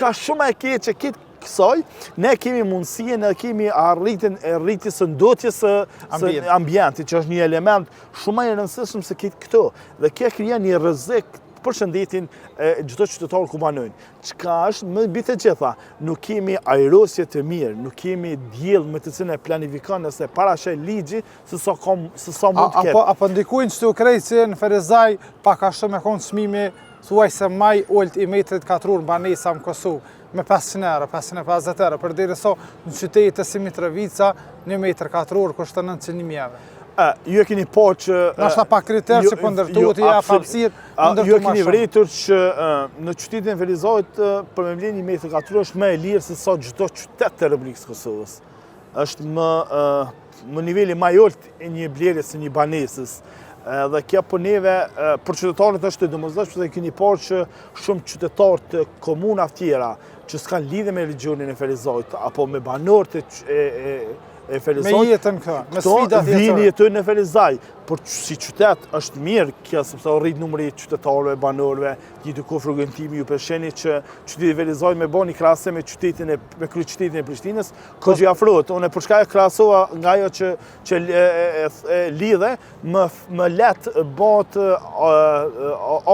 Çka shumë e keqe këtë kësaj, ne kemi mundësi, ne kemi rritjes së ndotjes së ambientit, që është një element shumë i rëndësishëm se këto. Dhe kjo krijon një rrezik për shëndetin e çdo qytetar ku banojnë. Çka është më mbi të gjitha, nuk kemi ajrosje të mirë, nuk kemi diell me të cilën e planifikon nëse parashë ligji se sa mund të ketë. Apo ndikojnë që të krejtë që në Ferizaj pak a shumë e konë çmimi thuaj se maj ullët i metrit katror në banesa në Kosovë me 500 euro, 550 euro, për derisa në qytete si Mitrovica, 1 metër katror kushton 900.000 euro. Ju e keni po që... Nashta pa kriter që për ndërtuat i hapësirë, ju e keni vretur që në qytetin e Ferizajt për me vlen 1 metër katror është më e lirë se sa çdo qytet të Republikës Kosovës. Është më niveli më i ulët e një blerje se një banesës. Dhe kjo për neve, për qytetarët është të domosdoshme, dhe keni parë që shumë qytetarë të komunave tjera që s'kan lidhje me religionin e Ferizajt apo me banorët e Ferizajt, me jetën me sfidat jetore. Vini jetojnë në Ferizaj, por si qytet është mirë kjo, sepse rrit numri qytetarëve, banorëve, gjithë ku frekuentimi ju përsheni që qyteti i Ferizajt me bani krahase me kryeqytetin e Prishtinës, këgjë afrohet. Unë për çka e krahasova nga ajo që lidhe, më lehtë bëhet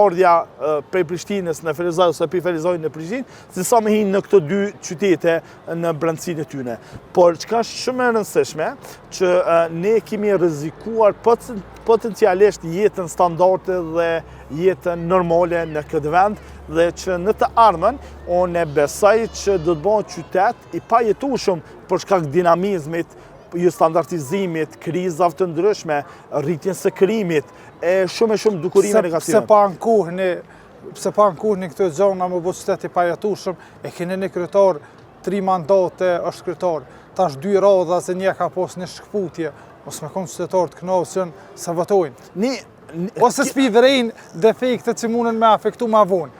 ardhja prej Prishtinës në Ferizaj ose prej Ferizajt në Prishtinë, se sa më hinë në këto dy qytete në brendësinë e tyre. Por çka është shumë e rëndësishme që ne kemi rrezikuar potencialisht jetën standarde dhe jetën normale në këtë vend, dhe që në të ardhmen unë besoj që do të bëhet qytet i pajetueshëm për shkak dinamizmit, standardizimit, krizave të ndryshme, rritjes së krimit, e shumë dukurime negative. Pse pa ankohni këtë gjona më bëhet qytet i pajetueshëm, e keni një kryetar 3 mandate është kryetar, tash 2 radha se një ka pas një shkputje, ose me konë qytetarë të kënaqur se votojnë. Ose s'pi vrejnë defektet që mundën me afektu ma vonë.